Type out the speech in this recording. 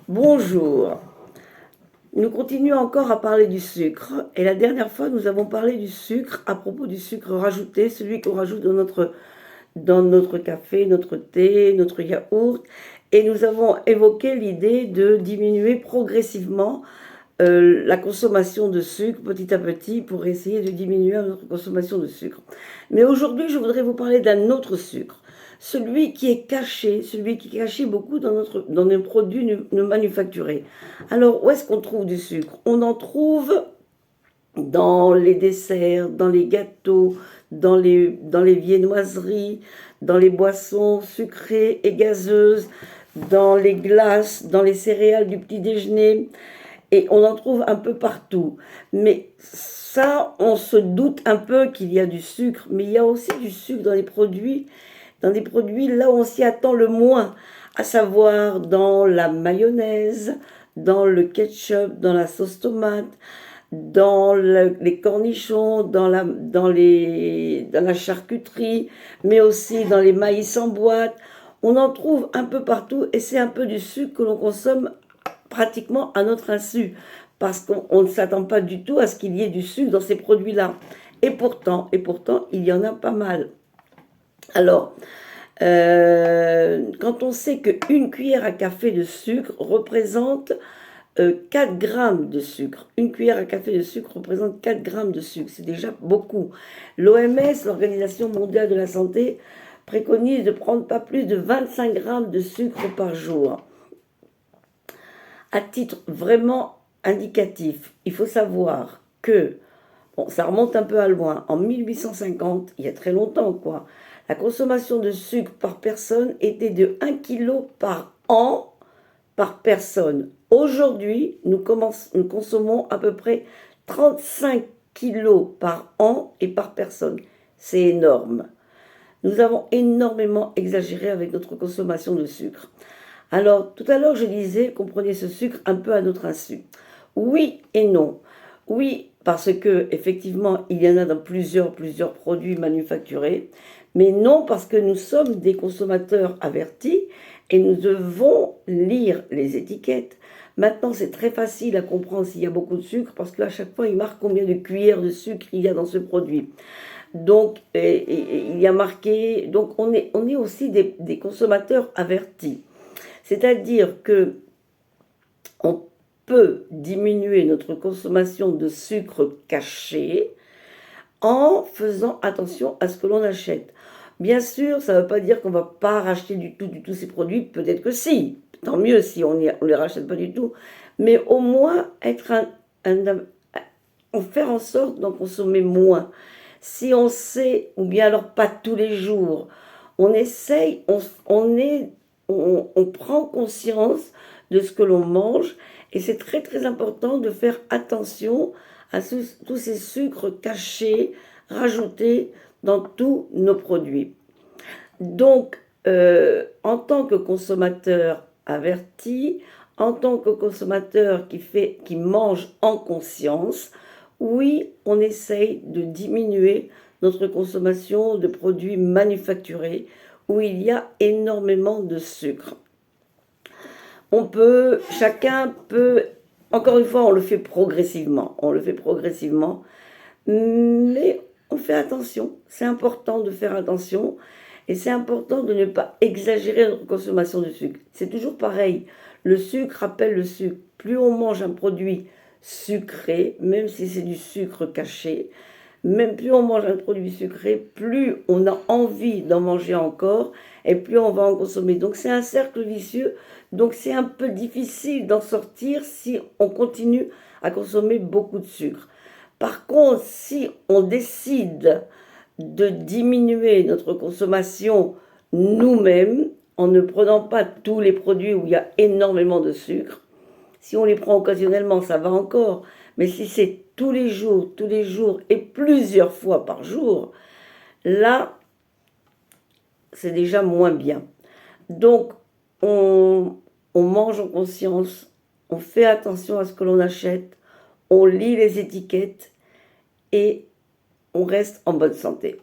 Bonjour, nous continuons encore à parler du sucre et la dernière fois nous avons parlé du sucre à propos du sucre rajouté, celui qu'on rajoute dans notre café, notre thé, notre yaourt, et nous avons évoqué l'idée de diminuer progressivement la consommation de sucre petit à petit pour essayer de diminuer notre consommation de sucre. Mais aujourd'hui, je voudrais vous parler d'un autre sucre, celui qui est caché beaucoup dans nos produits manufacturés. Alors, où est-ce qu'on trouve du sucre? On en trouve dans les desserts, dans les gâteaux, dans les viennoiseries, dans les boissons sucrées et gazeuses, dans les glaces, dans les céréales du petit déjeuner, et on en trouve un peu partout. Mais ça, on se doute un peu qu'il y a du sucre, mais il y a aussi du sucre dans des produits là où on s'y attend le moins, à savoir dans la mayonnaise, dans le ketchup, dans la sauce tomate, les cornichons, dans la charcuterie, mais aussi dans les maïs en boîte. On en trouve un peu partout et c'est un peu du sucre que l'on consomme pratiquement à notre insu, parce qu'on ne s'attend pas du tout à ce qu'il y ait du sucre dans ces produits-là. Et pourtant, il y en a pas mal. Alors, quand on sait qu'une cuillère à café de sucre représente 4 grammes de sucre. Une cuillère à café de sucre représente 4 grammes de sucre. C'est déjà beaucoup. L'OMS, l'Organisation mondiale de la santé, préconise de prendre pas plus de 25 grammes de sucre par jour. À titre vraiment indicatif, il faut savoir que, bon, ça remonte un peu à loin, en 1850, il y a très longtemps quoi, la consommation de sucre par personne était de 1 kg par an par personne. Aujourd'hui, nous consommons à peu près 35 kilos par an et par personne. C'est énorme. Nous avons énormément exagéré avec notre consommation de sucre. Alors, tout à l'heure, je disais qu'on prenait ce sucre un peu à notre insu. Oui et non. Oui, parce que effectivement, il y en a dans plusieurs produits manufacturés, mais non parce que nous sommes des consommateurs avertis et nous devons lire les étiquettes. Maintenant, c'est très facile à comprendre s'il y a beaucoup de sucre parce qu'à chaque fois, il marque combien de cuillères de sucre il y a dans ce produit. Donc, il y a marqué. Donc, on est aussi des consommateurs avertis. C'est-à-dire que on peut diminuer notre consommation de sucre caché en faisant attention à ce que l'on achète. Bien sûr, ça ne veut pas dire qu'on ne va pas racheter du tout ces produits, peut-être que si, tant mieux si on ne les rachète pas du tout, mais au moins faire en sorte d'en consommer moins. Si on sait, ou bien alors pas tous les jours, on essaye, on prend conscience de ce que l'on mange et c'est très important de faire attention à tous ces sucres cachés, rajoutés dans tous nos produits. Donc, en tant que consommateur averti, en tant que consommateur qui mange en conscience, oui, on essaye de diminuer notre consommation de produits manufacturés où il y a énormément de sucre. Chacun peut, encore une fois, on le fait progressivement, mais on fait attention. C'est important de faire attention et c'est important de ne pas exagérer notre consommation de sucre. C'est toujours pareil, le sucre rappelle le sucre. Plus on mange un produit sucré, même si c'est du sucre caché, même plus on mange un produit sucré, plus on a envie d'en manger encore et plus on va en consommer. Donc c'est un cercle vicieux, donc c'est un peu difficile d'en sortir si on continue à consommer beaucoup de sucre. Par contre, si on décide de diminuer notre consommation nous-mêmes, en ne prenant pas tous les produits où il y a énormément de sucre, si on les prend occasionnellement, ça va encore. Mais si c'est tous les jours et plusieurs fois par jour, là, c'est déjà moins bien. Donc, on mange en conscience, on fait attention à ce que l'on achète, on lit les étiquettes et on reste en bonne santé.